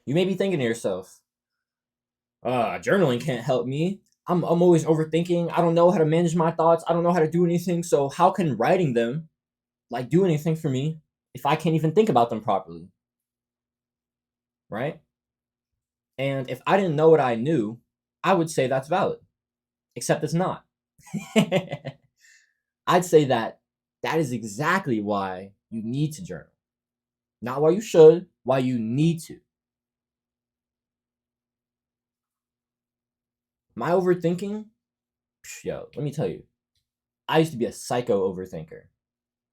You may be thinking to yourself, journaling can't help me. I'm always overthinking. I don't know how to manage my thoughts. I don't know how to do anything. So how can writing them like do anything for me if I can't even think about them properly, right? And if I didn't know what I knew, I would say that's valid. Except it's not. I'd say that that is exactly why you need to journal. Not why you should, why you need to. My overthinking, yo, let me tell you, I used to be a psycho overthinker.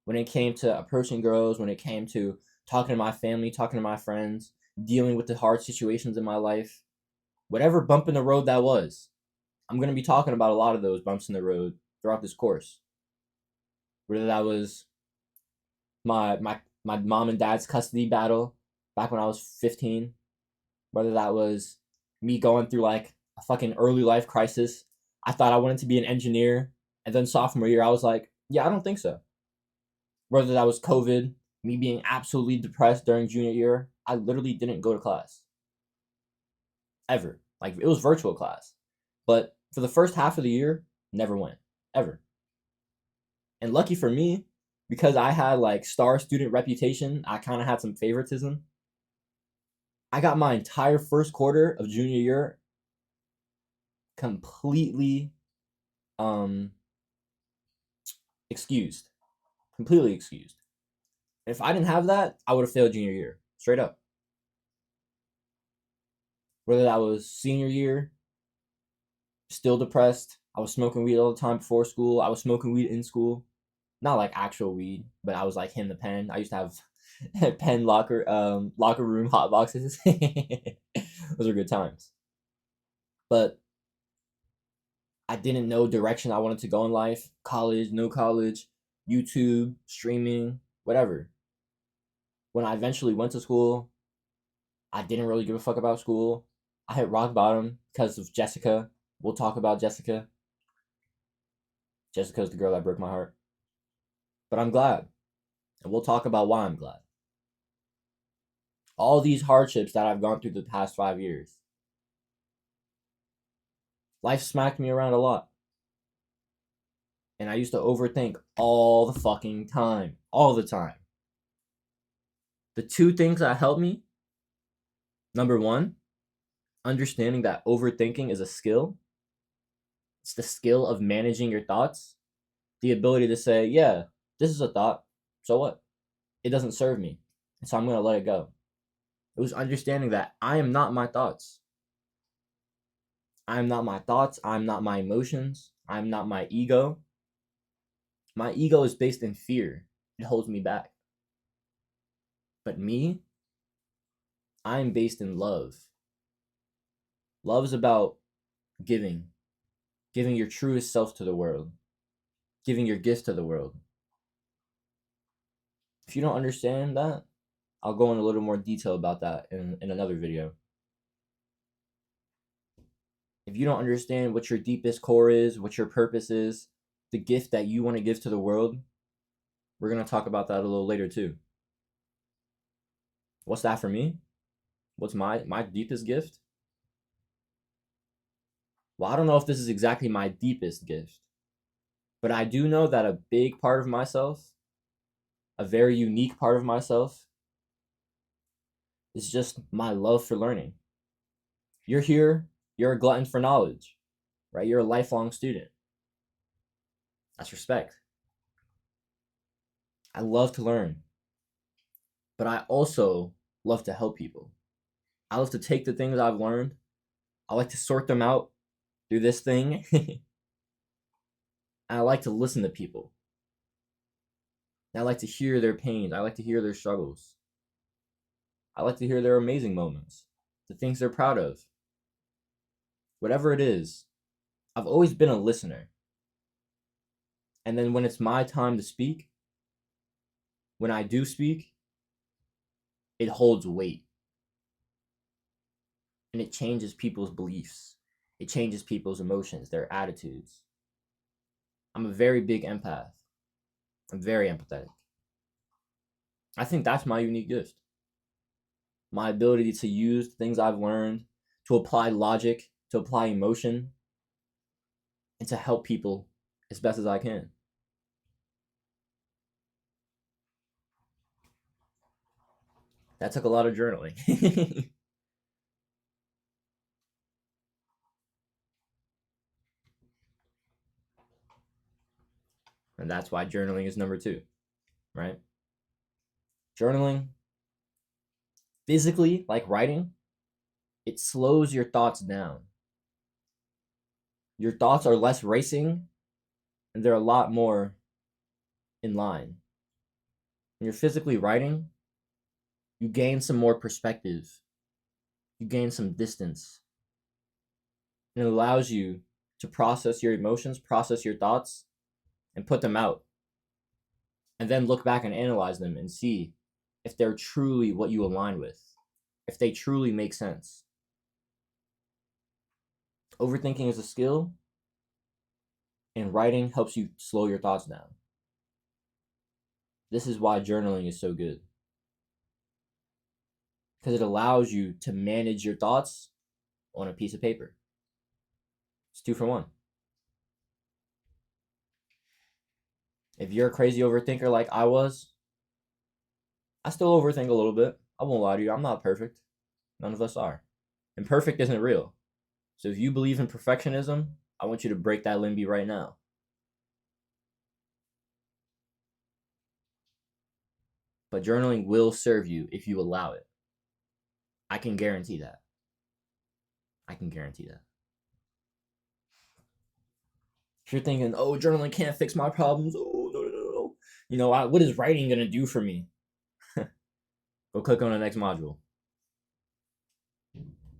When it came to approaching girls, when it came to talking to my family, talking to my friends, dealing with the hard situations in my life, whatever bump in the road that was, I'm going to be talking about a lot of those bumps in the road throughout this course. Whether that was my mom and dad's custody battle back when I was 15, whether that was me going through like a fucking early life crisis. I thought I wanted to be an engineer, and then sophomore year I was like, yeah, I don't think so. Whether that was COVID, me being absolutely depressed during junior year, I literally didn't go to class ever. Like it was virtual class, but for the first half of the year, never went ever. And lucky for me, because I had like star student reputation, I kind of had some favoritism. I got my entire first quarter of junior year completely um excused. Completely excused. If I didn't have that, I would have failed junior year. Straight up. Whether that was senior year, still depressed. I was smoking weed all the time before school. I was smoking weed in school. Not like actual weed, but I was like in the pen. I used to have pen locker room hot boxes. Those are good times. But I didn't know direction I wanted to go in life. College, no college, YouTube, streaming, whatever. When I eventually went to school, I didn't really give a fuck about school. I hit rock bottom because of Jessica. We'll talk about Jessica. Jessica's the girl that broke my heart. But I'm glad. And we'll talk about why I'm glad. All these hardships that I've gone through the past 5 years, life smacked me around a lot. And I used to overthink all the fucking time. All the time. The two things that helped me, number one, understanding that overthinking is a skill. It's the skill of managing your thoughts. The ability to say, yeah, this is a thought. So what? It doesn't serve me. And so I'm going to let it go. It was understanding that I am not my thoughts. I am not my thoughts. I'm not my emotions. I'm not my ego. My ego is based in fear. It holds me back. But me, I'm based in love. Love is about giving, giving your truest self to the world, giving your gift to the world. If you don't understand that, I'll go in a little more detail about that in another video. If you don't understand what your deepest core is, what your purpose is, the gift that you want to give to the world, we're going to talk about that a little later too. What's that for me? What's my deepest gift? Well, I don't know if this is exactly my deepest gift, but I do know that a big part of myself, a very unique part of myself, is just my love for learning. You're here, you're a glutton for knowledge, right? You're a lifelong student. That's respect. I love to learn, but I also love to help people. I love to take the things I've learned, I like to sort them out through this thing, and I like to listen to people. I like to hear their pains. I like to hear their struggles. I like to hear their amazing moments, the things they're proud of. Whatever it is, I've always been a listener. And then when it's my time to speak, when I do speak, it holds weight. And it changes people's beliefs. It changes people's emotions, their attitudes. I'm a very big empath. I'm very empathetic. I think that's my unique gift. my ability to use things I've learned, to apply logic, to apply emotion, and to help people as best as I can. That took a lot of journaling. And that's why journaling is number 2, right? Journaling, physically, like writing, it slows your thoughts down. Your thoughts are less racing and they're a lot more in line. When you're physically writing, you gain some more perspective, you gain some distance. And it allows you to process your emotions, process your thoughts, and put them out. And then look back and analyze them and see if they're truly what you align with, if they truly make sense. Overthinking is a skill, and writing helps you slow your thoughts down. This is why journaling is so good, because it allows you to manage your thoughts on a piece of paper. It's 2 for 1. If you're a crazy overthinker like I was, I still overthink a little bit. I won't lie to you. I'm not perfect. None of us are. And perfect isn't real. So if you believe in perfectionism, I want you to break that limby right now. But journaling will serve you if you allow it. I can guarantee that. I can guarantee that. If you're thinking, oh, journaling can't fix my problems. Oh, no. What is writing going to do for me? Go click on the next module.